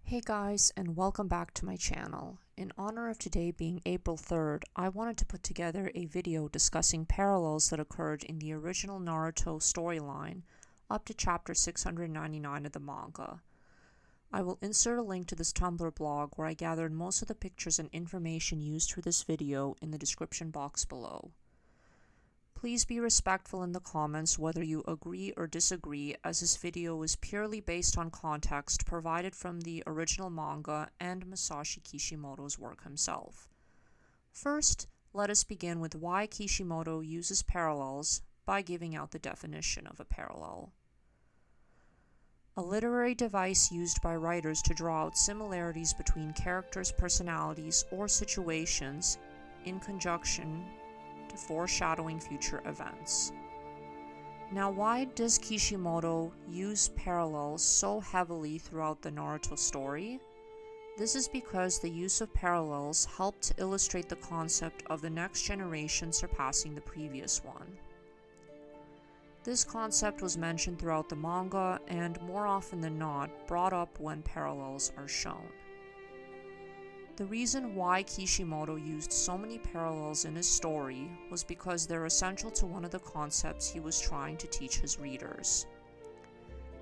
Hey guys, and welcome back to my channel. In honor of today being April 3rd, I wanted to put together a video discussing parallels that occurred in the original Naruto storyline up to chapter 699 of the manga. I will insert a link to this Tumblr blog where I gathered most of the pictures and information used for this video in the description box below. Please be respectful in the comments whether you agree or disagree, as this video is purely based on context provided from the original manga and Masashi Kishimoto's work himself. First, let us begin with why Kishimoto uses parallels by giving out the definition of a parallel. A literary device used by writers to draw out similarities between characters' personalities or situations in conjunction to foreshadowing future events. Now, why does Kishimoto use parallels so heavily throughout the Naruto story? This is because the use of parallels helped to illustrate the concept of the next generation surpassing the previous one. This concept was mentioned throughout the manga and, more often than not, brought up when parallels are shown. The reason why Kishimoto used so many parallels in his story was because they're essential to one of the concepts he was trying to teach his readers.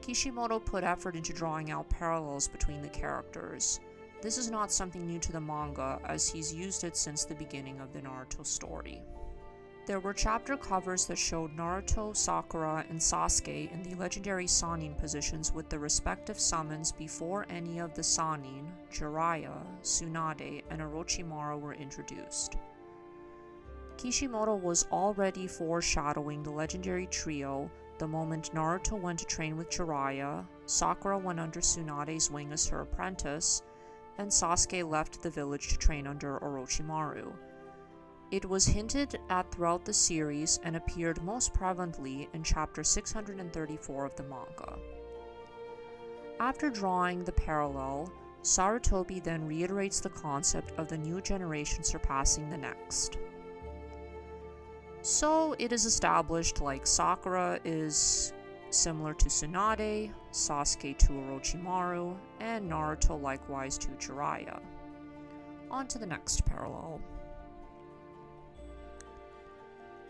Kishimoto put effort into drawing out parallels between the characters. This is not something new to the manga, as he's used it since the beginning of the Naruto story. There were chapter covers that showed Naruto, Sakura, and Sasuke in the legendary Sannin positions with the respective summons before any of the Sannin, Jiraiya, Tsunade, and Orochimaru were introduced. Kishimoto was already foreshadowing the legendary trio the moment Naruto went to train with Jiraiya, Sakura went under Tsunade's wing as her apprentice, and Sasuke left the village to train under Orochimaru. It was hinted at throughout the series and appeared most prevalently in chapter 634 of the manga. After drawing the parallel, Sarutobi then reiterates the concept of the new generation surpassing the next. So it is established like Sakura is similar to Tsunade, Sasuke to Orochimaru, and Naruto likewise to Jiraiya. On to the next parallel.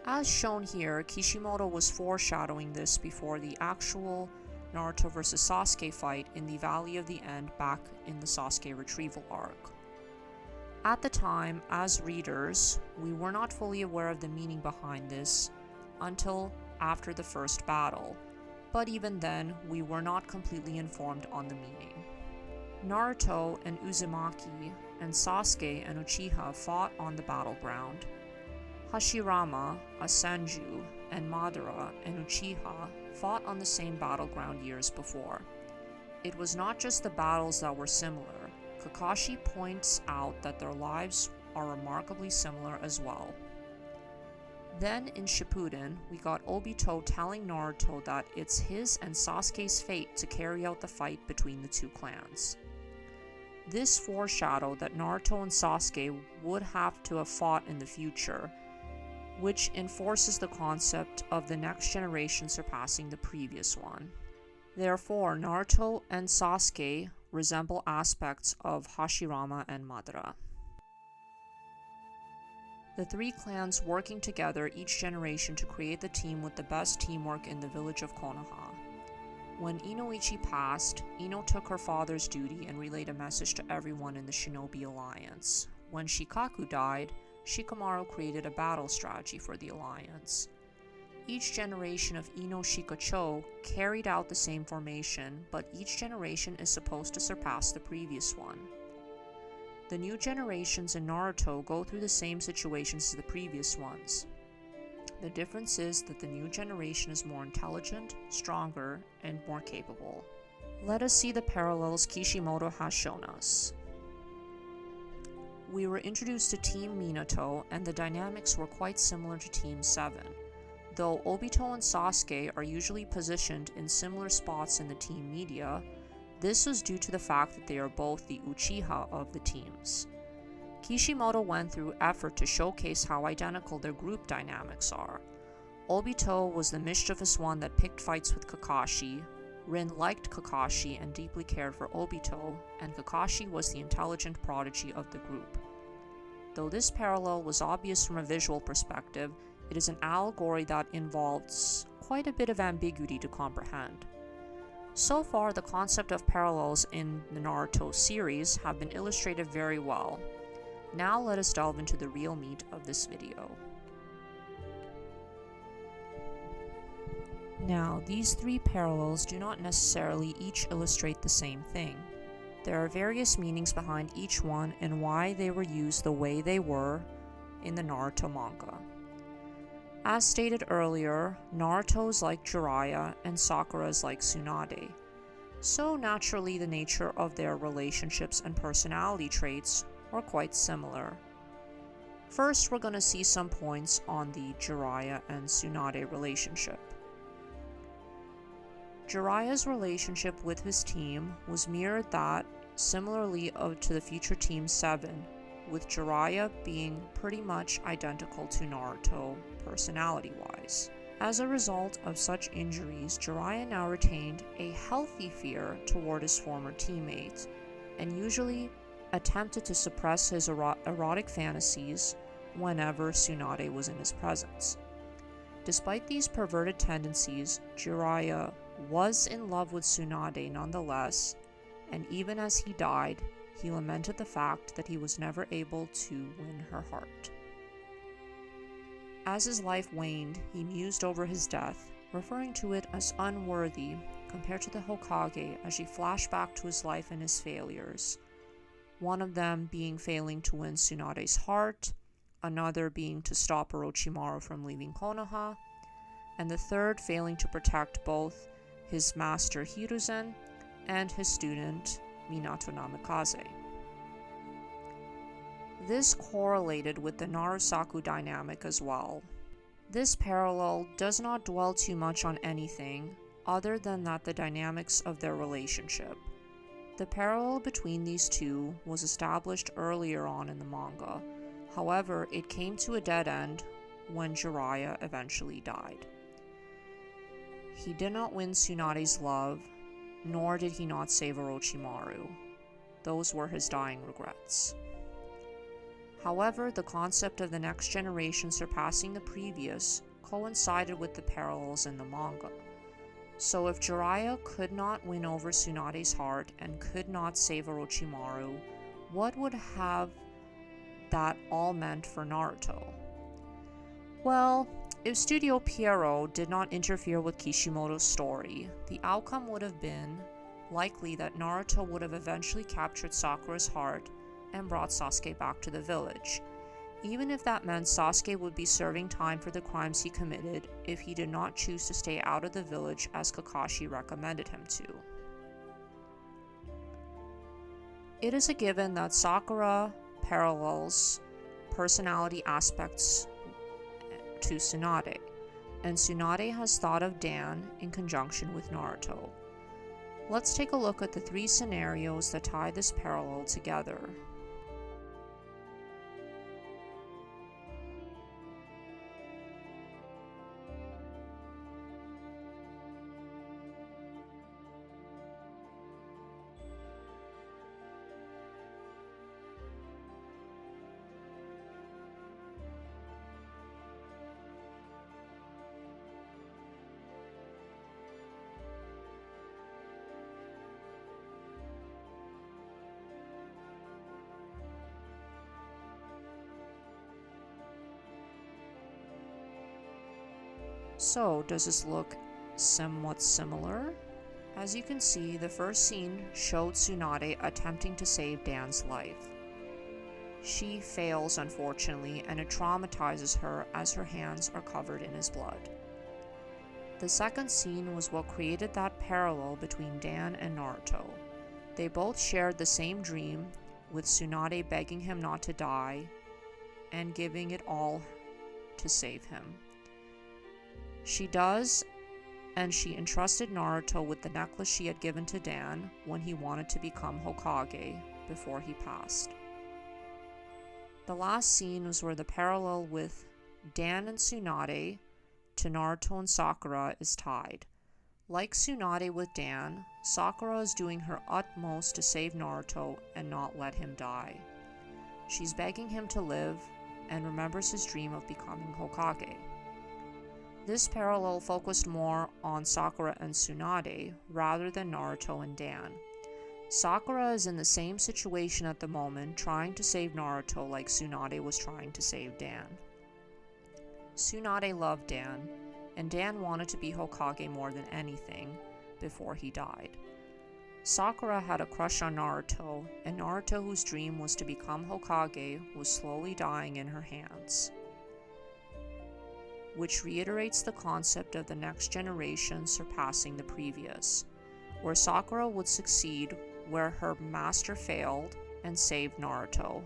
As shown here, Kishimoto was foreshadowing this before the actual Naruto vs Sasuke fight in the Valley of the End back in the Sasuke retrieval arc. At the time, as readers, we were not fully aware of the meaning behind this until after the first battle, but even then, we were not completely informed on the meaning. Naruto and Uzumaki and Sasuke and Uchiha fought on the battleground. Hashirama, Asanju, and Madara and Uchiha fought on the same battleground years before. It was not just the battles that were similar. Kakashi points out that their lives are remarkably similar as well. Then in Shippuden, we got Obito telling Naruto that it's his and Sasuke's fate to carry out the fight between the two clans. This foreshadowed that Naruto and Sasuke would have to have fought in the future, which enforces the concept of the next generation surpassing the previous one. Therefore, Naruto and Sasuke resemble aspects of Hashirama and Madara. The three clans working together each generation to create the team with the best teamwork in the village of Konoha. When Inoichi passed, Ino took her father's duty and relayed a message to everyone in the Shinobi Alliance. When Shikaku died, Shikamaru created a battle strategy for the alliance. Each generation of Ino Shikacho carried out the same formation, but each generation is supposed to surpass the previous one. The new generations in Naruto go through the same situations as the previous ones. The difference is that the new generation is more intelligent, stronger, and more capable. Let us see the parallels Kishimoto has shown us. We were introduced to Team Minato, and the dynamics were quite similar to Team 7. Though Obito and Sasuke are usually positioned in similar spots in the team media, this was due to the fact that they are both the Uchiha of the teams. Kishimoto went through effort to showcase how identical their group dynamics are. Obito was the mischievous one that picked fights with Kakashi, Rin liked Kakashi and deeply cared for Obito, and Kakashi was the intelligent prodigy of the group. Though this parallel was obvious from a visual perspective, it is an allegory that involves quite a bit of ambiguity to comprehend. So far, the concept of parallels in the Naruto series have been illustrated very well. Now let us delve into the real meat of this video. Now, these three parallels do not necessarily each illustrate the same thing. There are various meanings behind each one and why they were used the way they were in the Naruto manga. As stated earlier, Naruto is like Jiraiya and Sakura is like Tsunade. So naturally the nature of their relationships and personality traits are quite similar. First, we're going to see some points on the Jiraiya and Tsunade relationship. Jiraiya's relationship with his team was mirrored that similarly to the future Team 7, with Jiraiya being pretty much identical to Naruto personality-wise. As a result of such injuries, Jiraiya now retained a healthy fear toward his former teammates, and usually attempted to suppress his erotic fantasies whenever Tsunade was in his presence. Despite these perverted tendencies, Jiraiya was in love with Tsunade nonetheless, and even as he died, he lamented the fact that he was never able to win her heart. As his life waned, he mused over his death, referring to it as unworthy compared to the Hokage as he flashed back to his life and his failures. One of them being failing to win Tsunade's heart, another being to stop Orochimaru from leaving Konoha, and the third failing to protect both his master Hiruzen and his student Minato Namikaze. This correlated with the NaruSaku dynamic as well. This parallel does not dwell too much on anything other than that the dynamics of their relationship. The parallel between these two was established earlier on in the manga. However, it came to a dead end when Jiraiya eventually died. He did not win Tsunade's love, nor did he not save Orochimaru. Those were his dying regrets. However, the concept of the next generation surpassing the previous coincided with the parallels in the manga. So if Jiraiya could not win over Tsunade's heart and could not save Orochimaru, what would have that all meant for Naruto? Well, if Studio Pierrot did not interfere with Kishimoto's story, the outcome would have been likely that Naruto would have eventually captured Sakura's heart and brought Sasuke back to the village, even if that meant Sasuke would be serving time for the crimes he committed if he did not choose to stay out of the village as Kakashi recommended him to. It is a given that Sakura parallels personality aspects to Tsunade, and Tsunade has thought of Dan in conjunction with Naruto. Let's take a look at the three scenarios that tie this parallel together. So, does this look somewhat similar? As you can see, the first scene showed Tsunade attempting to save Dan's life. She fails, unfortunately, and it traumatizes her as her hands are covered in his blood. The second scene was what created that parallel between Dan and Naruto. They both shared the same dream, with Tsunade begging him not to die and giving it all to save him. She does, and she entrusted Naruto with the necklace she had given to Dan when he wanted to become Hokage before he passed. The last scene was where the parallel with Dan and Tsunade to Naruto and Sakura is tied. Like Tsunade with Dan, Sakura is doing her utmost to save Naruto and not let him die. She's begging him to live and remembers his dream of becoming Hokage. This parallel focused more on Sakura and Tsunade rather than Naruto and Dan. Sakura is in the same situation at the moment, trying to save Naruto like Tsunade was trying to save Dan. Tsunade loved Dan, and Dan wanted to be Hokage more than anything before he died. Sakura had a crush on Naruto, and Naruto, whose dream was to become Hokage, was slowly dying in her hands, which reiterates the concept of the next generation surpassing the previous, where Sakura would succeed where her master failed and saved Naruto.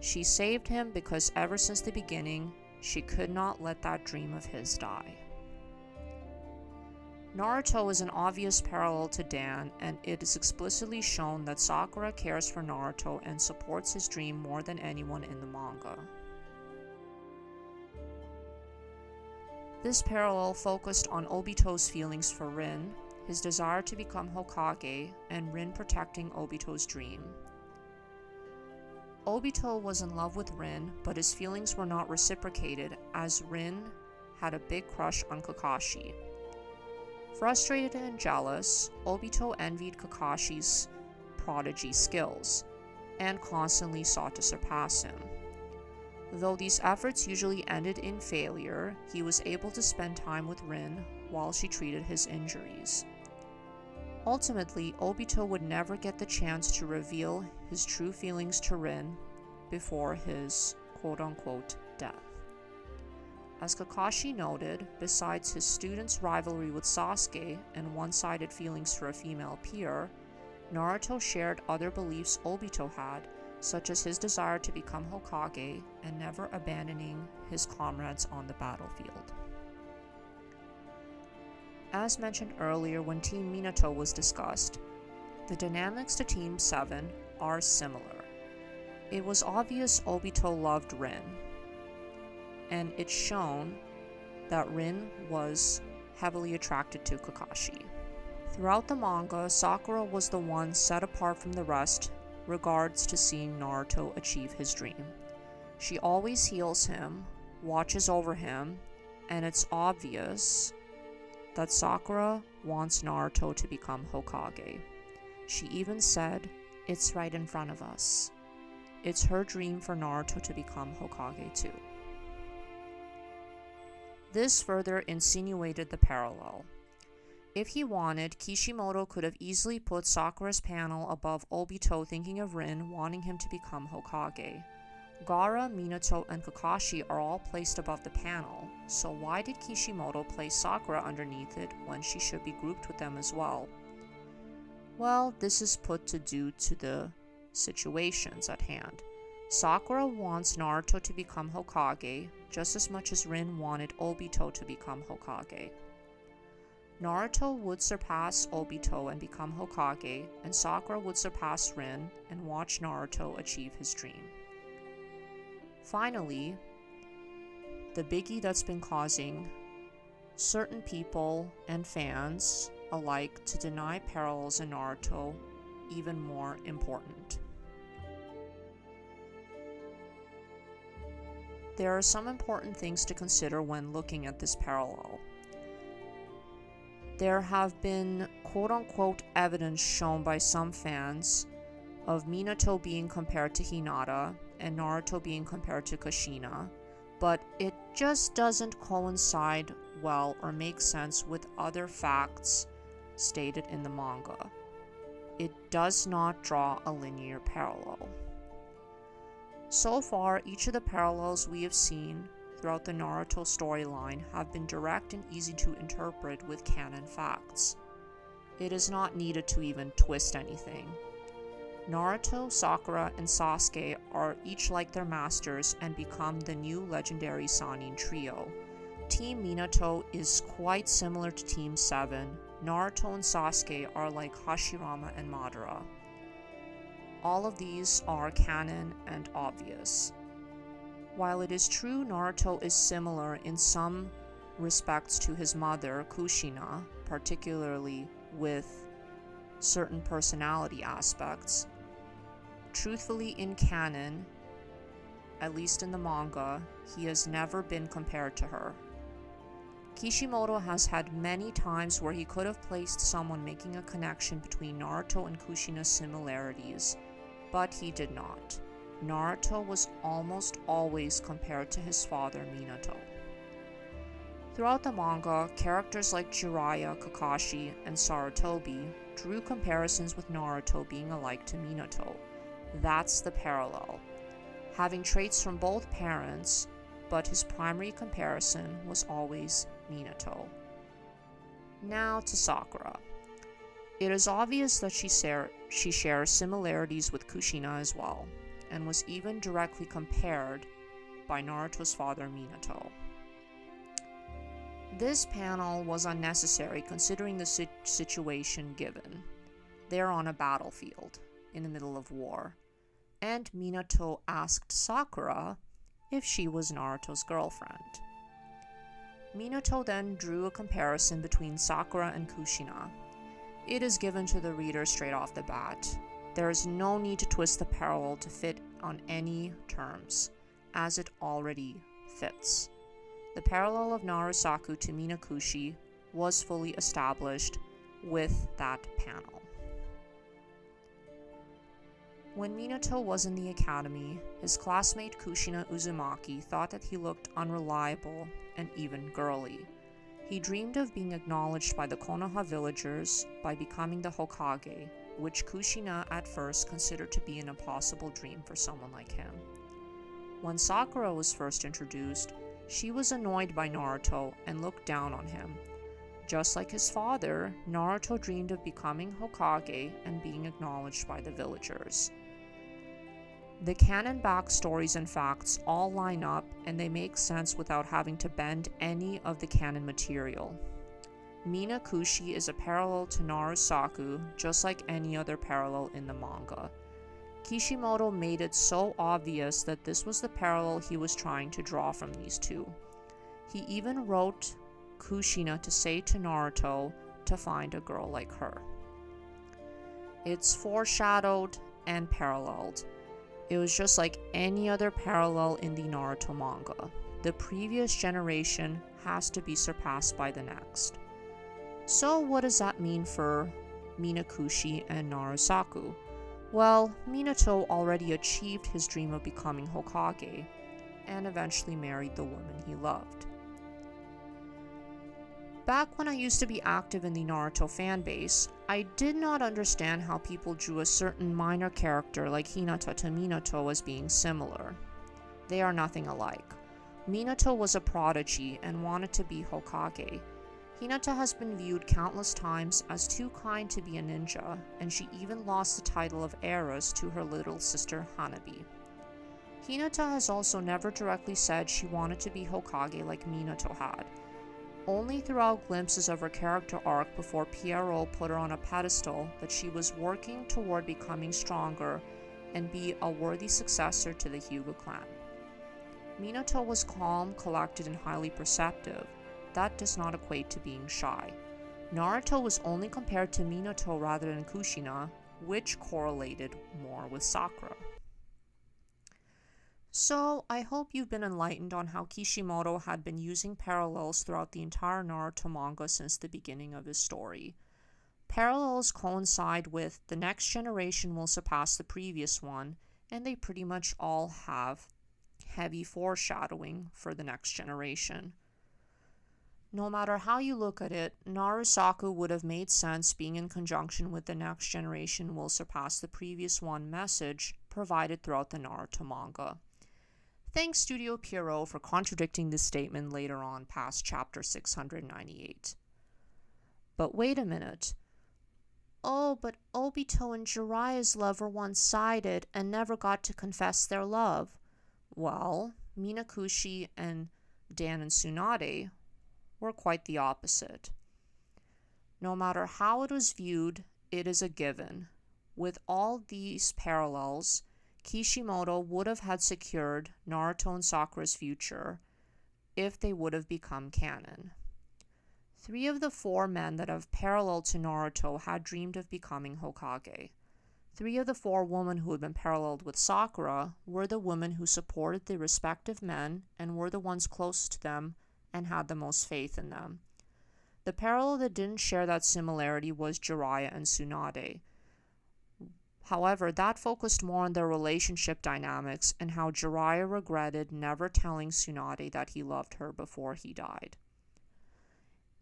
She saved him because ever since the beginning, she could not let that dream of his die. Naruto is an obvious parallel to Dan, and it is explicitly shown that Sakura cares for Naruto and supports his dream more than anyone in the manga. This parallel focused on Obito's feelings for Rin, his desire to become Hokage, and Rin protecting Obito's dream. Obito was in love with Rin, but his feelings were not reciprocated as Rin had a big crush on Kakashi. Frustrated and jealous, Obito envied Kakashi's prodigy skills and constantly sought to surpass him. Though these efforts usually ended in failure, he was able to spend time with Rin while she treated his injuries. Ultimately, Obito would never get the chance to reveal his true feelings to Rin before his quote-unquote death. As Kakashi noted, besides his student's rivalry with Sasuke and one-sided feelings for a female peer, Naruto shared other beliefs Obito had, such as his desire to become Hokage and never abandoning his comrades on the battlefield. As mentioned earlier when Team Minato was discussed, the dynamics to Team 7 are similar. It was obvious Obito loved Rin, and it's shown that Rin was heavily attracted to Kakashi. Throughout the manga, Sakura was the one set apart from the rest regards to seeing Naruto achieve his dream. She always heals him, watches over him, and it's obvious that Sakura wants Naruto to become Hokage. She even said, "It's right in front of us." It's her dream for Naruto to become Hokage too. This further insinuated the parallel. If he wanted, Kishimoto could have easily put Sakura's panel above Obito thinking of Rin wanting him to become Hokage. Gaara, Minato, and Kakashi are all placed above the panel, so why did Kishimoto place Sakura underneath it when she should be grouped with them as well? Well, this is put to due to the situations at hand. Sakura wants Naruto to become Hokage just as much as Rin wanted Obito to become Hokage. Naruto would surpass Obito and become Hokage, and Sakura would surpass Rin and watch Naruto achieve his dream. Finally, the biggie that's been causing certain people and fans alike to deny parallels in Naruto even more important. There are some important things to consider when looking at this parallel. There have been quote-unquote evidence shown by some fans of Minato being compared to Hinata and Naruto being compared to Kushina, but it just doesn't coincide well or make sense with other facts stated in the manga. It does not draw a linear parallel. So far, each of the parallels we have seen throughout the Naruto storyline have been direct and easy to interpret with canon facts. It is not needed to even twist anything. Naruto, Sakura, and Sasuke are each like their masters and become the new legendary Sannin trio. Team Minato is quite similar to Team 7. Naruto and Sasuke are like Hashirama and Madara. All of these are canon and obvious. While it is true Naruto is similar in some respects to his mother, Kushina, particularly with certain personality aspects. Truthfully, in canon, at least in the manga, he has never been compared to her. Kishimoto has had many times where he could have placed someone making a connection between Naruto and Kushina's similarities, but he did not. Naruto was almost always compared to his father, Minato. Throughout the manga, characters like Jiraiya, Kakashi, and Sarutobi drew comparisons with Naruto being alike to Minato. That's the parallel. Having traits from both parents, but his primary comparison was always Minato. Now to Sakura. It is obvious that she shares similarities with Kushina as well, and was even directly compared by Naruto's father Minato. This panel was unnecessary considering the situation given. They're on a battlefield, in the middle of war, and Minato asked Sakura if she was Naruto's girlfriend. Minato then drew a comparison between Sakura and Kushina. It is given to the reader straight off the bat. There is no need to twist the parallel to fit on any terms, as it already fits. The parallel of NaruSaku to Minakushi was fully established with that panel. When Minato was in the academy, his classmate Kushina Uzumaki thought that he looked unreliable and even girly. He dreamed of being acknowledged by the Konoha villagers by becoming the Hokage, which Kushina at first considered to be an impossible dream for someone like him. When Sakura was first introduced, she was annoyed by Naruto and looked down on him. Just like his father, Naruto dreamed of becoming Hokage and being acknowledged by the villagers. The canon backstories and facts all line up, and they make sense without having to bend any of the canon material. Minakushi is a parallel to NaruSaku, just like any other parallel in the manga. Kishimoto made it so obvious that this was the parallel he was trying to draw from these two. He even wrote Kushina to say to Naruto to find a girl like her. It's foreshadowed and paralleled. It was just like any other parallel in the Naruto manga. The previous generation has to be surpassed by the next. So what does that mean for Minakushi and NaruSaku? Well, Minato already achieved his dream of becoming Hokage, and eventually married the woman he loved. Back when I used to be active in the Naruto fanbase, I did not understand how people drew a certain minor character like Hinata to Minato as being similar. They are nothing alike. Minato was a prodigy and wanted to be Hokage. Hinata has been viewed countless times as too kind to be a ninja, and she even lost the title of heiress to her little sister Hanabi. Hinata has also never directly said she wanted to be Hokage like Minato had. Only throughout glimpses of her character arc before Pierrot put her on a pedestal that she was working toward becoming stronger and be a worthy successor to the Hyuga clan. Minato was calm, collected, and highly perceptive. That does not equate to being shy. Naruto was only compared to Minato rather than Kushina, which correlated more with Sakura. So, I hope you've been enlightened on how Kishimoto had been using parallels throughout the entire Naruto manga since the beginning of his story. Parallels coincide with the next generation will surpass the previous one, and they pretty much all have heavy foreshadowing for the next generation. No matter how you look at it, NaruSaku would have made sense being in conjunction with the next generation will surpass the previous one message provided throughout the Naruto manga. Thanks Studio Pierrot for contradicting this statement later on past chapter 698. But wait a minute. Oh, but Obito and Jiraiya's love were one-sided and never got to confess their love. Well, Minakushi and Dan and Tsunade were quite the opposite. No matter how it was viewed, it is a given. With all these parallels, Kishimoto would have had secured Naruto and Sakura's future, if they would have become canon. 3 of the 4 men that have paralleled to Naruto had dreamed of becoming Hokage. 3 of the 4 women who had been paralleled with Sakura were the women who supported the respective men and were the ones closest to them and had the most faith in them. The parallel that didn't share that similarity was Jiraiya and Tsunade. However, that focused more on their relationship dynamics and how Jiraiya regretted never telling Tsunade that he loved her before he died.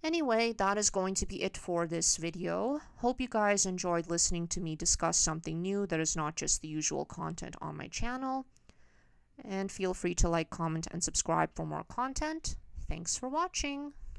Anyway, that is going to be it for this video. Hope you guys enjoyed listening to me discuss something new that is not just the usual content on my channel. And feel free to like, comment, and subscribe for more content. Thanks for watching.